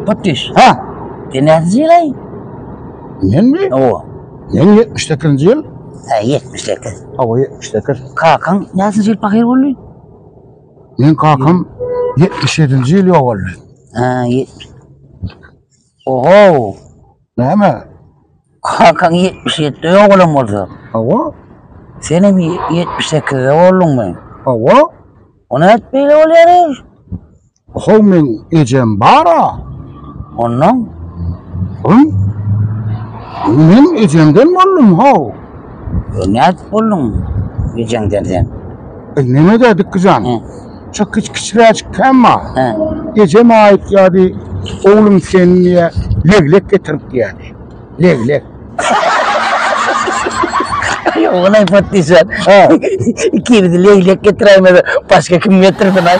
Pottiş. Ha. Denez yılay. Men mi? O. Men 79 yıl. Ha 78. Hava 79. Kakan nasıl yıl bakır oluyor? Men kakam 77 yıl yok oldu. Ha 70. Oho. Näme? Kakan 77 oğlum oldu. Hava? Senin 78 oğlum mu? Hava? Onu etmeyle oluyor. Ho men ejem bara. Ondan. Men ejemden boldum ho. Ne et buldun? Gecen derden. Neme dedik kızan? Hı. Çok küçük kemma. Ha. Eceme ait yani oğlum seninle leglek getirip geldi. Leglek. Ona pottiş var. İki bir de leylek getiremedi. Başka kim getirdi lan?